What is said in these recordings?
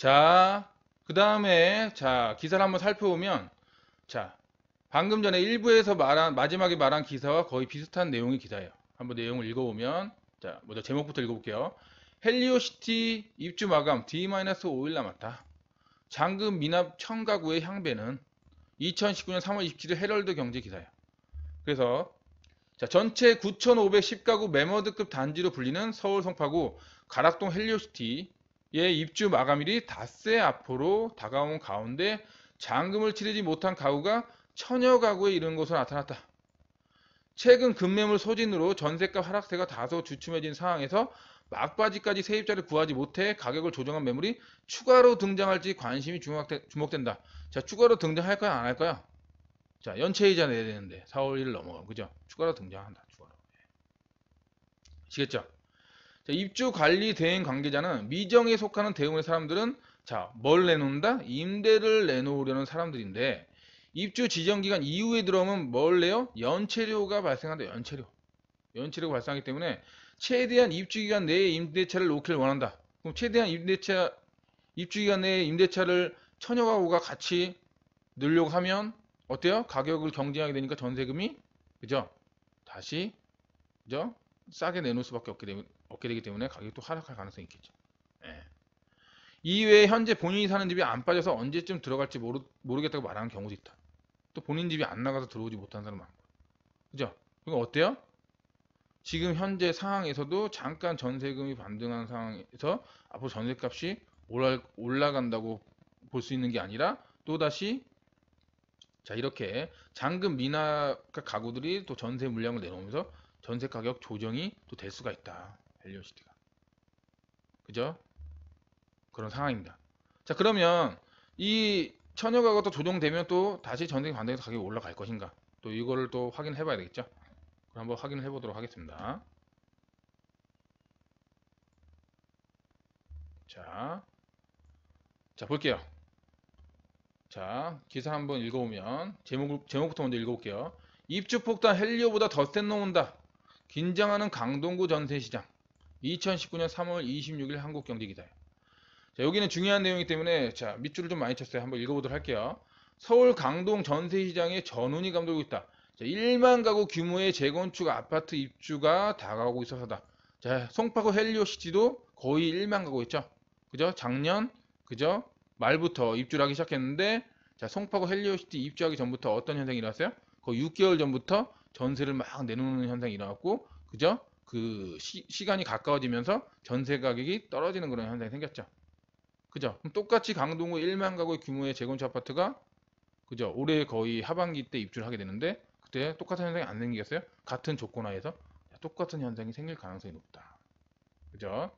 자, 그 다음에, 자, 기사를 한번 살펴보면, 자, 방금 전에 일부에서 마지막에 말한 기사와 거의 비슷한 내용의 기사예요. 한번 내용을 읽어보면, 자, 먼저 제목부터 읽어볼게요. 헬리오시티 입주 마감 D-5일 남았다. 잔금 미납 청가구의 향배는 2019년 3월 27일 헤럴드 경제 기사예요. 그래서 자, 전체 9,510가구 매머드급 단지로 불리는 서울 송파구 가락동 헬리오시티의 입주 마감일이 닷새 앞으로 다가온 가운데 잔금을 치르지 못한 가구가 천여 가구에 이르는 것으로 나타났다. 최근 급매물 소진으로 전세값 하락세가 다소 주춤해진 상황에서 막바지까지 세입자를 구하지 못해 가격을 조정한 매물이 추가로 등장할지 관심이 주목된다. 자, 추가로 등장할까요? 안 할까요? 자, 연체이자 내야 되는데 4월 1일 넘어가면 그죠? 추가로 등장한다. 추가로. 아시겠죠? 자, 입주 관리 대행 관계자는 미정에 속하는 대우의 사람들은 자, 뭘 내놓는다? 임대를 내놓으려는 사람들인데 입주 지정 기간 이후에 들어오면 뭘 내요? 연체료가 발생한다. 연체료가 발생하기 때문에 최대한 입주 기간 내에 임대차를 놓기를 원한다. 그럼 최대한 입주 기간 내에 임대차를 천여 가구가 같이 넣으려고 하면 어때요? 가격을 경쟁하게 되니까 전세금이 그죠? 다시 그죠? 싸게 내놓을 수밖에 없게 되기 때문에 가격이 또 하락할 가능성이 있겠죠. 예. 이외에 현재 본인이 사는 집이 안 빠져서 언제쯤 들어갈지 모르겠다고 말하는 경우도 있다. 또 본인 집이 안 나가서 들어오지 못하는 사람 많고. 그죠? 이거 어때요? 지금 현재 상황에서도 잠깐 전세금이 반등하는 상황에서 앞으로 전세값이 올라간다고 볼 수 있는 게 아니라 또다시 자, 이렇게 잔금 미납 가구들이 또 전세 물량을 내놓으면서 전세 가격 조정이 또 될 수가 있다. 헬리오시티가. 그죠? 그런 상황입니다. 자, 그러면 이 천여 가구가 또 조정되면 또 다시 전세 반등해서 가격이 올라갈 것인가? 또 이거를 또 확인해 봐야 되겠죠? 그럼 한번 확인을 해 보도록 하겠습니다. 자, 볼게요. 자, 기사 한번 읽어보면 제목부터 먼저 읽어볼게요. 입주 폭탄 헬리오보다 더 센 놈 온다. 긴장하는 강동구 전세시장. 2019년 3월 26일 한국경제기사예요. 자, 여기는 중요한 내용이기 때문에 자, 밑줄을 좀 많이 쳤어요. 한번 읽어보도록 할게요. 서울 강동 전세시장에 전운이 감돌고 있다. 자, 1만 가구 규모의 재건축 아파트 입주가 다가오고 있어서다. 자, 송파구 헬리오시티도 거의 1만 가구였죠. 그죠? 작년 그죠? 말부터 입주를 하기 시작했는데 자, 송파구 헬리오시티 입주하기 전부터 어떤 현상이 일어났어요? 거의 6개월 전부터 전세를 막 내놓는 현상이 일어났고 그죠? 그 시간이 가까워지면서 전세 가격이 떨어지는 그런 현상이 생겼죠. 그죠? 그럼 똑같이 강동구 1만 가구의 규모의 재건축 아파트가 그죠? 올해 거의 하반기 때 입주를 하게 되는데 그때 똑같은 현상이 안 생기겠어요? 같은 조건 하에서 똑같은 현상이 생길 가능성이 높다. 그죠?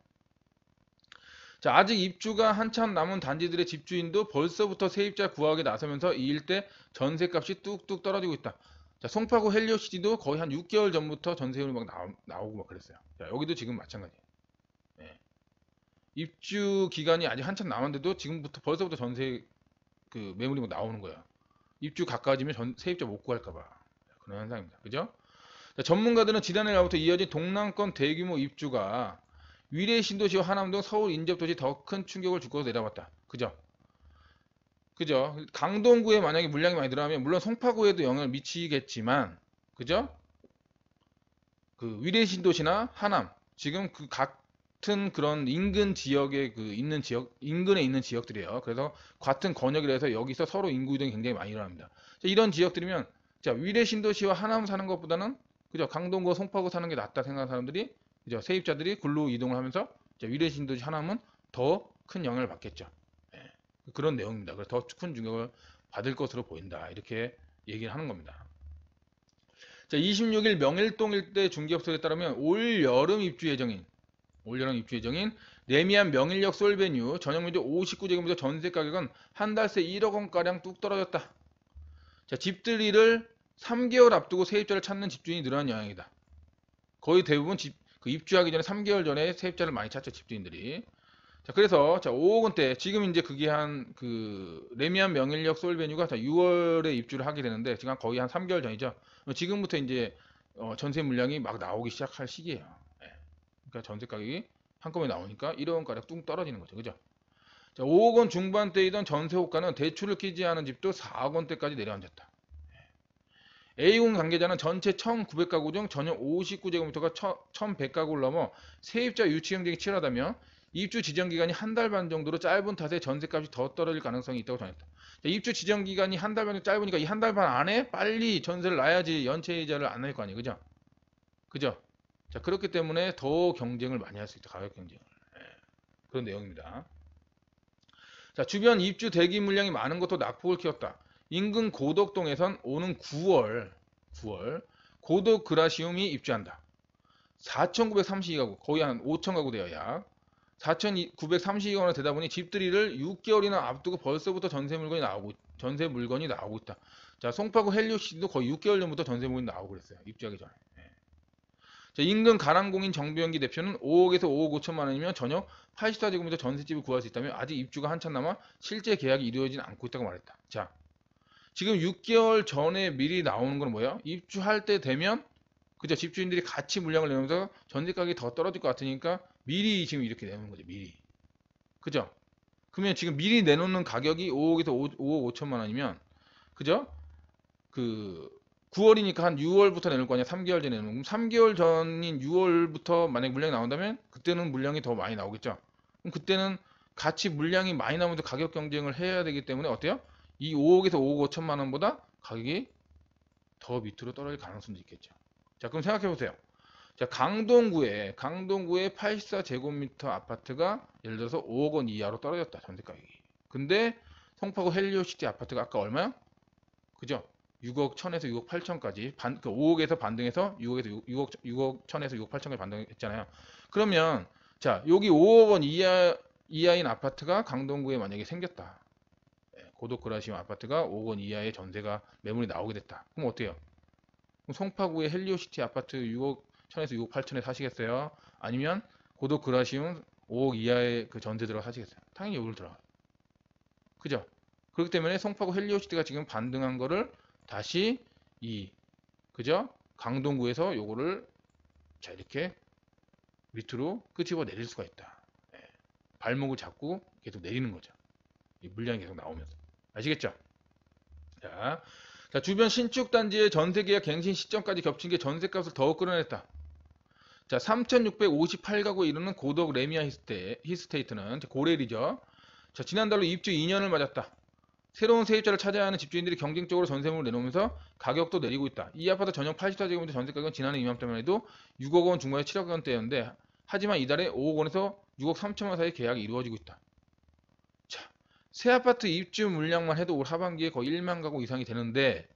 자, 아직 입주가 한참 남은 단지들의 집주인도 벌써부터 세입자 구하기 나서면서 이 일대 전세값이 뚝뚝 떨어지고 있다. 자, 송파구 헬리오시티도 거의 한 6개월 전부터 전세율이 막 나오고 막 그랬어요. 자, 여기도 지금 마찬가지예요. 네. 입주 기간이 아직 한참 남았는데도 지금부터 벌써부터 전세 그 매물이 막 나오는 거야. 입주 가까워지면 세입자 못 구할까봐 그런 현상입니다. 그죠? 자, 전문가들은 지난해부터 이어진 동남권 대규모 입주가 위례 신도시와 하남 등 서울 인접도시 더 큰 충격을 줄 것으로 내다봤다. 그죠? 그죠? 강동구에 만약에 물량이 많이 들어가면 물론 송파구에도 영향을 미치겠지만 그죠? 그 위례 신도시나 하남 지금 그 같은 그런 인근 지역에 그 있는 인근에 있는 지역들이에요. 그래서 같은 권역이라서 여기서 서로 인구 이동이 굉장히 많이 일어납니다. 자, 이런 지역들이면 자, 위례 신도시와 하남 사는 것보다는 그죠? 강동구, 송파구 사는 게 낫다 생각하는 사람들이 그죠? 세입자들이 굴로 이동을 하면서 위례 신도시 하남은 더 큰 영향을 받겠죠. 예, 그런 내용입니다. 그래서 더 큰 충격을 받을 것으로 보인다. 이렇게 얘기를 하는 겁니다. 자, 26일 명일동 일대 중개업소에 따르면 올 여름 입주 예정인 레미안 명일역 솔베뉴 전용면적 59제곱미터 전세 가격은 한 달 새 1억 원가량 뚝 떨어졌다. 자, 집들이를 3개월 앞두고 세입자를 찾는 집주인이 늘어난 영향이다. 거의 대부분 입주하기 전에 3개월 전에 세입자를 많이 찾죠, 집주인들이. 자, 그래서 자, 5억 원대 지금 이제 그게 한 그 레미안 명일역 솔베뉴가 6월에 입주를 하게 되는데 지금 거의 한 3개월 전이죠. 지금부터 이제 전세 물량이 막 나오기 시작할 시기예요. 예. 그러니까 전세 가격이 한꺼번에 나오니까 1억 원가량 뚝 떨어지는 거죠, 그죠? 자, 5억 원 중반대이던 전세 호가는 대출을 끼지 않은 집도 4억 원대까지 내려앉았다. A군 관계자는 전체 1,900가구 중 전용 59제곱미터가 1,100가구를 넘어 세입자 유치 경쟁이 치열하다며 입주 지정 기간이 한 달 반 정도로 짧은 탓에 전세값이 더 떨어질 가능성이 있다고 전했다. 자, 입주 지정 기간이 한 달 반 정도 짧으니까 이 한 달 반 안에 빨리 전세를 놔야지 연체 이자를 안 낼 거 아니에요. 그죠? 그죠? 자, 그렇기 때문에 더 경쟁을 많이 할 수 있다. 가격 경쟁을. 예, 그런 내용입니다. 자, 주변 입주 대기 물량이 많은 것도 낙폭을 키웠다. 인근 고덕동에선 오는 9월 고덕 그라시움이 입주한다. 4,932가구, 거의 한 5,000가구 돼요. 약 4,932가구나 되다 보니 집들이를 6개월이나 앞두고 벌써부터 전세 물건이 나오고 있다. 자, 송파구 헬리오시티도 거의 6개월 전부터 전세 물건이 나오고 그랬어요. 입주하기 전에. 자, 인근 가랑공인 정병기 대표는 5억에서 5억 5천만 원이면 전역 84제곱미터 전셋집을 구할 수 있다며 아직 입주가 한참 남아 실제 계약이 이루어지지 않고 있다고 말했다. 자, 지금 6개월 전에 미리 나오는 건 뭐예요? 입주할 때 되면 그죠? 집주인들이 같이 물량을 내놓으면서 전세 가격이 더 떨어질 것 같으니까 미리 지금 이렇게 내놓는 거죠. 미리. 그죠? 그러면 지금 미리 내놓는 가격이 5억에서 5억 5천만 원이면 그죠? 그 9월이니까 한 6월부터 내놓을 거 아니야. 3개월 전에 내놓으면 3개월 전인 6월부터 만약 물량이 나온다면 그때는 물량이 더 많이 나오겠죠. 그럼 그때는 같이 물량이 많이 나오면서 가격 경쟁을 해야 되기 때문에 어때요? 이 5억에서 5억 5천만 원보다 가격이 더 밑으로 떨어질 가능성도 있겠죠. 자, 그럼 생각해 보세요. 자, 강동구에 84제곱미터 아파트가 예를 들어서 5억 원 이하로 떨어졌다. 전세 가격이. 근데 송파구 헬리오시티 아파트가 아까 얼마요? 그죠? 6억 1천에서 6억 8천까지 5억에서 반등해서 6억 1천에서 6억 8천까지 반등했잖아요. 그러면 자, 여기 5억 원 이하인 아파트가 강동구에 만약에 생겼다. 고독 그라시움 아파트가 5억 원 이하의 전세가 매물이 나오게 됐다. 그럼 어때요? 그럼 송파구의 헬리오시티 아파트 6억 1천에서 6억 8천에 사시겠어요? 아니면 고독 그라시움 5억 이하의 그 전세 들어 사시겠어요? 당연히 여기를 들어가요. 그죠? 그렇기 때문에 송파구 헬리오시티가 지금 반등한 거를 다시 그죠? 강동구에서 요거를 자 이렇게 밑으로 끄집어 내릴 수가 있다. 예. 발목을 잡고 계속 내리는 거죠. 이 물량이 계속 나오면서. 아시겠죠? 자, 주변 신축 단지의 전세 계약 갱신 시점까지 겹친 게 전세값을 더 끌어냈다. 자, 3,658가구에 이르는 고덕 레미아 히스테이트는 고레일이죠. 자, 지난달로 입주 2년을 맞았다. 새로운 세입자를 찾아야 하는 집주인들이 경쟁적으로 전세물을 내놓으면서 가격도 내리고 있다. 이 아파트 전용 84제곱미터 전세 가격은 지난해 이맘때만 해도 6억 원 중반에 7억 원대였는데 하지만 이달에 5억 원에서 6억 3천만 원 사이 계약이 이루어지고 있다. 자, 새 아파트 입주 물량만 해도 올 하반기에 거의 1만 가구 이상이 되는데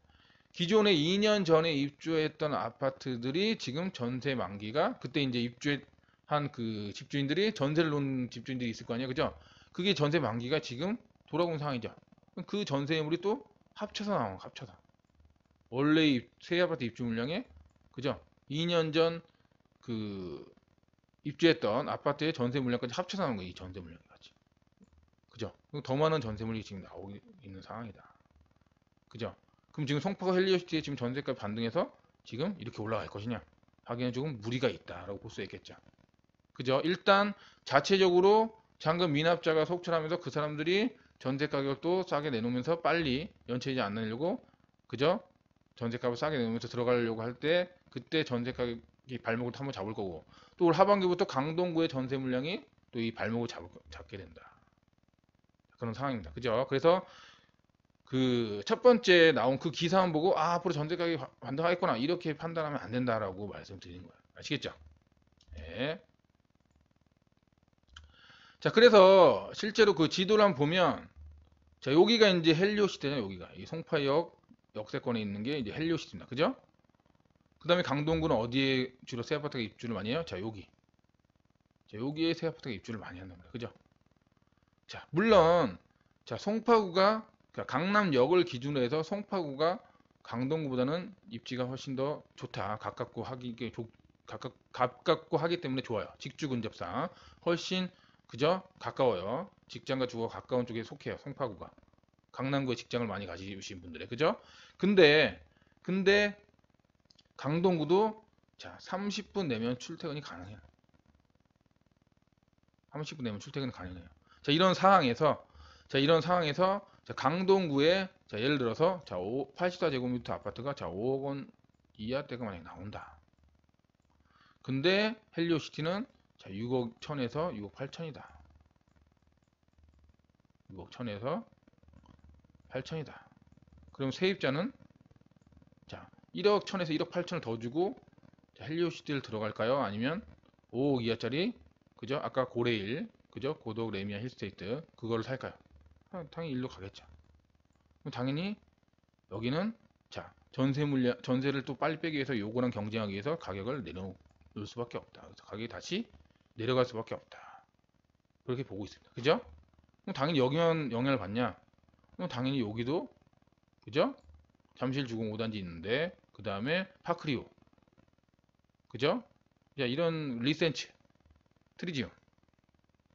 기존에 2년 전에 입주했던 아파트들이 지금 전세 만기가 그때 이제 입주한 그 집주인들이 전세를 놓은 집주인들이 있을 거 아니에요. 그죠? 그게 전세 만기가 지금 돌아온 상황이죠. 그 전세물이 또 합쳐서 나온 거, 합쳐서. 원래 새 아파트 입주 물량에 그죠? 2년 전 그 입주했던 아파트의 전세 물량까지 합쳐서 나온 거예요. 이 전세 물량이 같이. 그죠? 더 많은 전세물이 지금 나오고 있는 상황이다. 그죠? 그럼 지금 송파구 헬리오시티의 지금 전세값 반등해서 지금 이렇게 올라갈 것이냐? 하기에는 조금 무리가 있다라고 볼 수 있겠죠. 그죠? 일단 자체적으로 잔금 미납자가 속출하면서 그 사람들이 전세 가격도 싸게 내놓으면서 빨리 연체이자 안 내려고 그죠? 전세값을 싸게 내놓으면서 들어가려고 할 때 그때 전세 가격이 발목을 한번 잡을 거고 또 올 하반기부터 강동구의 전세 물량이 또 이 발목을 잡게 된다. 그런 상황입니다. 그죠? 그래서 그 첫 번째 나온 그 기사만 보고 앞으로 전세 가격이 반등하겠구나 이렇게 판단하면 안 된다라고 말씀드리는 거예요. 아시겠죠? 네. 자, 그래서 실제로 그 지도를 한번 보면 자, 여기가 이제 헬리오시티잖아요. 여기가 이 송파역 역세권에 있는 게 이제 헬리오시티입니다. 그죠? 그 다음에 강동구는 어디에 주로 새 아파트가 입주를 많이 해요? 자, 여기. 자, 여기에 새 아파트가 입주를 많이 한답니다. 그죠? 자, 물론 자, 송파구가 그러니까 강남역을 기준으로 해서 송파구가 강동구보다는 입지가 훨씬 더 좋다. 가깝고 하기 때문에 좋아요. 직주 근접상 훨씬 그죠? 가까워요. 직장과 주거가 가까운 쪽에 속해요. 송파구가. 강남구에 직장을 많이 가지신 분들의 그죠? 근데 강동구도 자 30분 내면 출퇴근이 가능해요. 30분 내면 출퇴근이 가능해요. 자, 이런 상황에서 자, 강동구에 자, 예를 들어서 자, 84제곱미터 아파트가 자, 5억 원 이하대가 만약에 나온다. 근데 헬리오시티는 자, 6억 1000에서 6억 8천이다. 6억 1000에서 8천이다. 그럼 세입자는 자, 1억 1000에서 1억 8천을 더 주고 자, 헬리오시티를 들어갈까요? 아니면 5억 이하짜리 그죠? 아까 고레일 그죠? 고덕 레미아 힐스테이트 그거를 살까요? 당연히 일로 가겠죠. 그럼 당연히 여기는 자, 전세를 또 빨리 빼기 위해서 요거랑 경쟁하기 위해서 가격을 내려놓을 수밖에 없다. 그래서 가격이 다시 내려갈 수밖에 없다. 그렇게 보고 있습니다. 그죠? 그럼 당연히 여기만 영향을 받냐? 그럼 당연히 여기도 그죠? 잠실 주공 5단지 있는데 그 다음에 파크리오 그죠? 자, 이런 리센츠 트리지움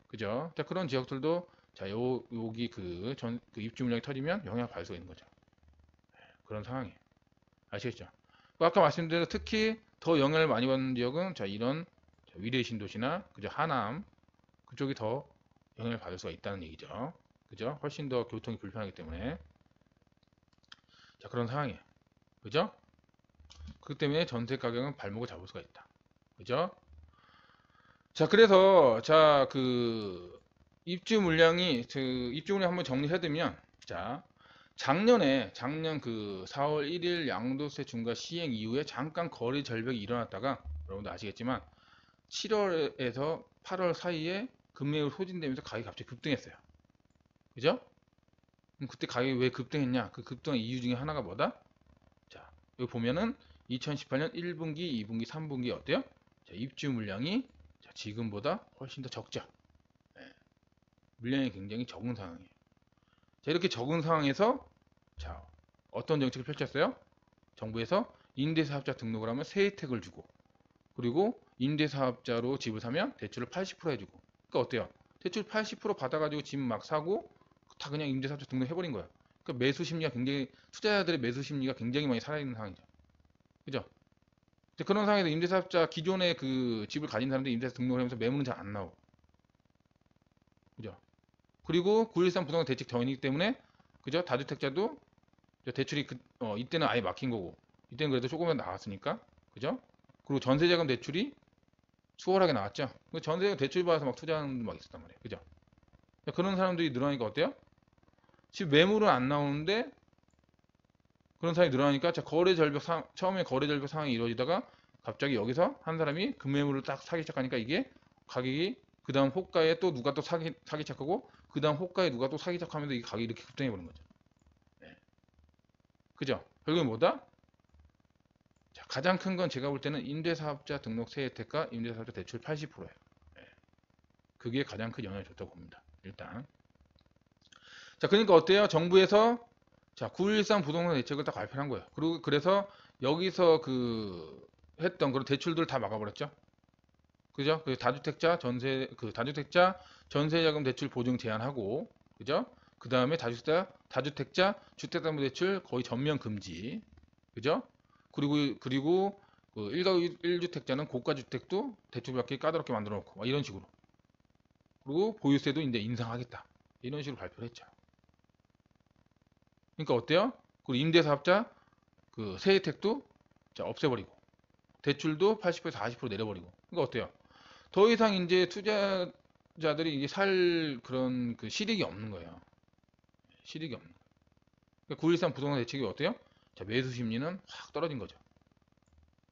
그죠? 자, 그런 지역들도 자, 여기 그 입주 물량이 터지면 영향을 받을 수가 있는 거죠. 그런 상황이에요. 아시겠죠? 아까 말씀드린 특히 더 영향을 많이 받는 지역은 자, 이런 위례 신도시나 그죠? 하남 그쪽이 더 영향을 받을 수가 있다는 얘기죠. 그죠? 훨씬 더 교통이 불편하기 때문에 자, 그런 상황이에요. 그죠? 그렇기 때문에 전세 가격은 발목을 잡을 수가 있다. 그죠? 자, 그래서 자, 그 입주 물량이 입주 물량 한번 정리해두면 자, 작년 그 4월 1일 양도세 중과 시행 이후에 잠깐 거래 절벽이 일어났다가 여러분도 아시겠지만 7월에서 8월 사이에 금매로 소진되면서 가격이 갑자기 급등했어요. 그죠? 그럼 그때 가격이 왜 급등했냐? 그 급등한 이유 중에 하나가 뭐다? 자, 여기 보면은 2018년 1분기, 2분기, 3분기 어때요? 자, 입주 물량이 자, 지금보다 훨씬 더 적죠. 네. 물량이 굉장히 적은 상황이에요. 자, 이렇게 적은 상황에서 자, 어떤 정책을 펼쳤어요? 정부에서 임대사업자 등록을 하면 세 혜택을 주고 그리고 임대사업자로 집을 사면 대출을 80% 해주고 그러니까 어때요? 대출 80% 받아가지고 집 막 사고 다 그냥 임대사업자 등록해버린 거예요. 그러니까 매수 심리가 굉장히 투자자들의 매수 심리가 굉장히 많이 살아있는 상황이죠. 그죠? 그런 상황에서 임대사업자 기존에 그 집을 가진 사람들이 임대사업자 등록을 하면서 매물은 잘 안 나오고 그죠? 그리고 913 부동산 대책 전이기 때문에 그죠? 다주택자도 대출이 이때는 아예 막힌 거고 이때는 그래도 조금은 나왔으니까 그죠? 그리고 전세자금 대출이 수월하게 나왔죠. 전세자금 대출 받아서 막 투자하는 분들 막 있었단 말이에요. 그죠? 그런 사람들이 늘어나니까 어때요? 집 매물은 안 나오는데 그런 사람이 늘어나니까 처음에 거래 절벽 상황이 이루어지다가 갑자기 여기서 한 사람이 급매물을 딱 사기 시작하니까 이게 가격이 그 다음 호가에 또 누가 또 사기 시작하고 그 다음 호가에 누가 또 사기 시작하면서 이 가격이 이렇게 급등해 버린 거죠. 네. 그죠? 결국엔 뭐다? 자, 가장 큰 건 제가 볼 때는 임대사업자 등록세 혜택과 임대사업자 대출 80%예요. 네. 그게 가장 큰 영향을 줬다고 봅니다. 일단. 자, 그러니까 어때요? 정부에서 자, 913 부동산 대책을 딱 발표한 거예요. 그리고 그래서 여기서 그 했던 그런 대출들 다 막아버렸죠. 그죠? 그 다주택자 전세자금 대출 보증 제한하고, 그죠? 그 다음에 다주택자 주택담보대출 거의 전면 금지, 그죠? 그리고 그 1가구 1주택자는 고가주택도 대출받기 까다롭게 만들어 놓고 이런 식으로. 그리고 보유세도 이제 인상하겠다. 이런 식으로 발표를 했죠. 그러니까 어때요? 그리고 임대사업자 그 세혜택도 자, 없애버리고 대출도 80%에서 40% 내려버리고. 그러니까 어때요? 더 이상 이제 투자자들이 이제 살 그런 그 실익이 없는 거예요. 실익이 없는 거예요. 그러니까 913 부동산 대책이 어때요? 자, 매수 심리는 확 떨어진 거죠.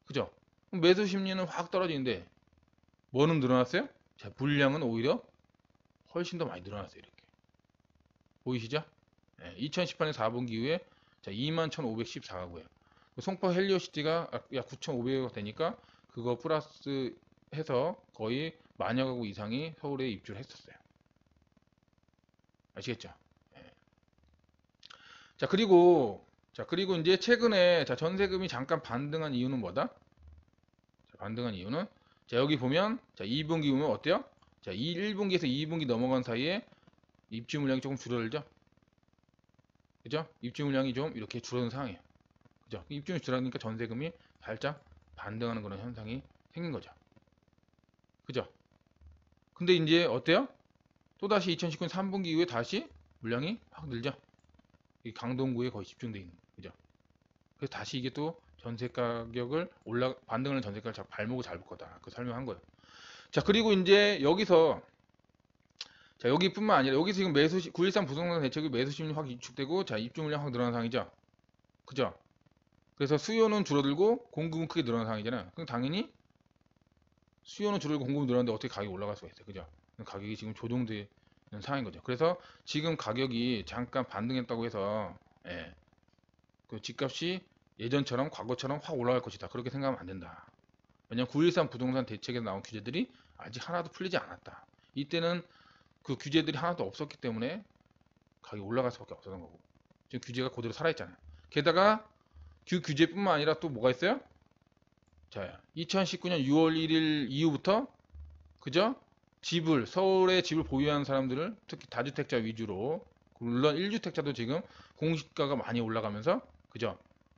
그죠? 그럼 매수 심리는 확 떨어지는데 뭐는 늘어났어요? 자, 물량은 오히려 훨씬 더 많이 늘어났어요. 이렇게. 보이시죠? 2018년 4분기 이후에 자, 21,514가구예요. 송파 헬리오시티가 약 9,500가 되니까 그거 플러스 해서 거의 만여 가구 이상이 서울에 입주를 했었어요. 아시겠죠? 예. 자, 그리고 이제 최근에 자, 전세금이 잠깐 반등한 이유는 뭐다? 자, 반등한 이유는 자, 여기 보면 자, 2분기 보면 어때요? 자, 1분기에서 2분기 넘어간 사이에 입주 물량이 조금 줄어들죠? 그죠? 입주 물량이 좀 이렇게 줄어든 상황이에요. 그죠? 입주물량이 줄어드니까 전세금이 살짝 반등하는 그런 현상이 생긴 거죠. 그죠? 근데 이제 어때요? 또다시 2019년 3분기 이후에 다시 물량이 확 늘죠. 이 강동구에 거의 집중되어 있는 그죠. 그래서 다시 이게 또 전세 가격을 반등하는 전세 가격을 발목을 잡을 거다. 그 설명한 거예요. 자, 그리고 이제 여기서 자, 여기뿐만 아니라 여기서 지금 913 부동산 대책이 매수 심리 확 위축되고 자, 입주 물량 확 늘어난 상황이죠. 그죠? 그래서 수요는 줄어들고 공급은 크게 늘어난 상황이잖아요. 그럼 당연히 수요는 줄어들고 공급은 늘어났는데 어떻게 가격이 올라갈 수가 있어요. 그죠? 가격이 지금 조정되는 상황인 거죠. 그래서 지금 가격이 잠깐 반등했다고 해서 예, 그 집값이 예전처럼 과거처럼 확 올라갈 것이다. 그렇게 생각하면 안 된다. 왜냐면 913 부동산 대책에서 나온 규제들이 아직 하나도 풀리지 않았다. 이때는 그 규제들이 하나도 없었기 때문에 가격이 올라갈 수밖에 없었던 거고 지금 규제가 그대로 살아있잖아요. 게다가 그 규제뿐만 아니라 또 뭐가 있어요? 자, 2019년 6월 1일 이후부터 그죠? 서울에 집을 보유하는 사람들을 특히 다주택자 위주로 물론 1주택자도 지금 공시가가 많이 올라가면서 그죠?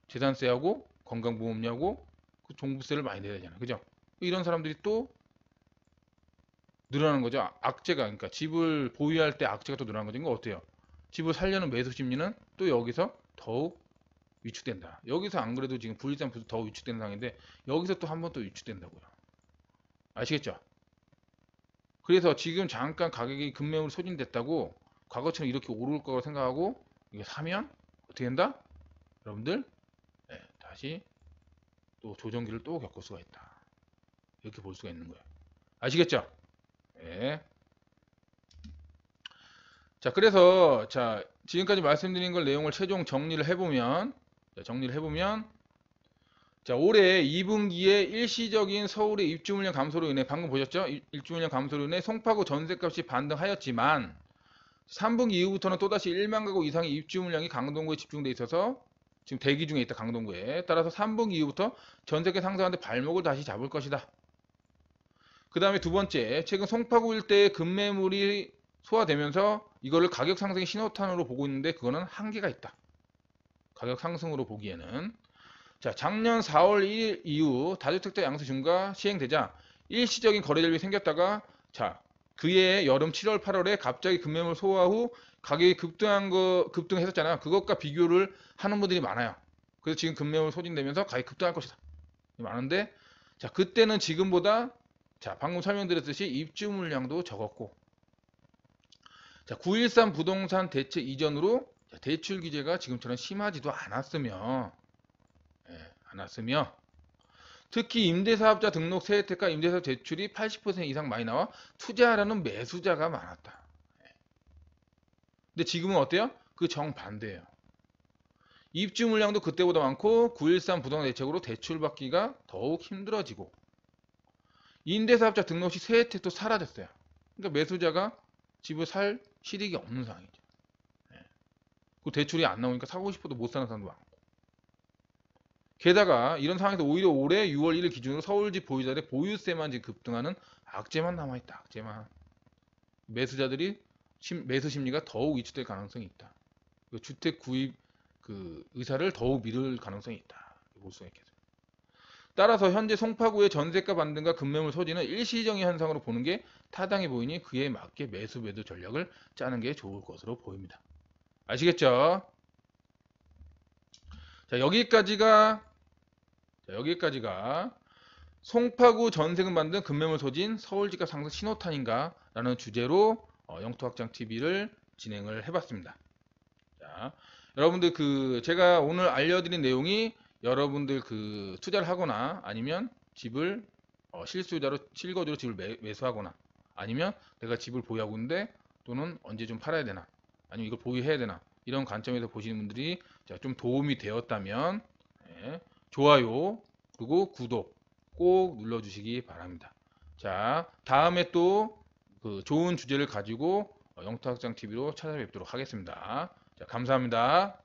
재산세하고 건강보험료하고 그 종부세를 많이 내야 되잖아요. 그죠? 이런 사람들이 또 늘어나는 거죠. 악재가 그러니까 집을 보유할 때 악재가 또 늘어나는 거죠. 이거 어때요? 집을 살려는 매수 심리는 또 여기서 더욱 위축된다. 여기서 안 그래도 지금 불일산부터 더 위축되는 상황인데 여기서 또 한 번 또 위축된다고요. 아시겠죠? 그래서 지금 잠깐 가격이 급매물 소진됐다고 과거처럼 이렇게 오를 거라고 생각하고 이게 사면 어떻게 된다? 여러분들 네, 다시 또 조정기를 또 겪을 수가 있다. 이렇게 볼 수가 있는 거예요. 아시겠죠? 네. 자, 그래서 자 지금까지 말씀드린 걸 내용을 최종 정리를 해보면 자, 올해 2분기에 일시적인 서울의 입주 물량 감소로 인해 방금 보셨죠? 입주 물량 감소로 인해 송파구 전셋값이 반등하였지만 3분기 이후부터는 또다시 1만 가구 이상의 입주 물량이 강동구에 집중돼 있어서 지금 대기 중에 있다. 강동구에. 따라서 3분기 이후부터 전세가 상승하는데 발목을 다시 잡을 것이다. 그 다음에 두 번째, 최근 송파구 일대의 급매물이 소화되면서 이거를 가격 상승의 신호탄으로 보고 있는데 그거는 한계가 있다. 가격 상승으로 보기에는 자, 작년 4월 1일 이후 다주택자 양수 증가 시행되자 일시적인 거래량이 생겼다가 자, 그해 여름 7월 8월에 갑자기 급매물 소화 후 가격이 급등했었잖아요. 그것과 비교를 하는 분들이 많아요. 그래서 지금 급매물 소진되면서 가격이 급등할 것이다. 많은데 자, 그때는 지금보다 자, 방금 설명드렸듯이 입주 물량도 적었고 자, 913 부동산 대책 이전으로 대출 규제가 지금처럼 심하지도 않았으며 특히 임대사업자 등록 세혜택과 임대사업 대출이 80% 이상 많이 나와 투자하려는 매수자가 많았다. 근데 지금은 어때요? 그 정반대예요. 입주 물량도 그때보다 많고 913 부동산 대책으로 대출 받기가 더욱 힘들어지고 임대사업자 등록 시 세혜택도 사라졌어요. 그러니까 매수자가 집을 살 실익이 없는 상황이죠. 그 대출이 안 나오니까 사고 싶어도 못 사는 사람도 많고 게다가 이런 상황에서 오히려 올해 6월 1일 기준으로 서울집 보유자들의 보유세만 지금 급등하는 악재만 남아있다. 악재만. 매수자들이 매수 심리가 더욱 위축될 가능성이 있다. 주택 구입 그 의사를 더욱 미룰 가능성이 있다. 볼 수가 있겠죠. 따라서 현재 송파구의 전세가 반등과 급매물 소진은 일시적인 현상으로 보는 게 타당해 보이니 그에 맞게 매수 매도 전략을 짜는 게 좋을 것으로 보입니다. 아시겠죠? 자, 여기까지가 송파구 전세금 반등 급매물 소진 서울집값 상승 신호탄인가 라는 주제로 영토확장TV를 진행을 해봤습니다. 자, 여러분들 제가 오늘 알려드린 내용이 여러분들 투자를 하거나 아니면 집을 실거주로 집을 매수하거나 아니면 내가 집을 보유하고 있는데 또는 언제 좀 팔아야 되나 아니면 이걸 보유해야 되나 이런 관점에서 보시는 분들이 좀 도움이 되었다면 좋아요 그리고 구독 꼭 눌러주시기 바랍니다. 자, 다음에 또 좋은 주제를 가지고 영토확장TV로 찾아뵙도록 하겠습니다. 자, 감사합니다.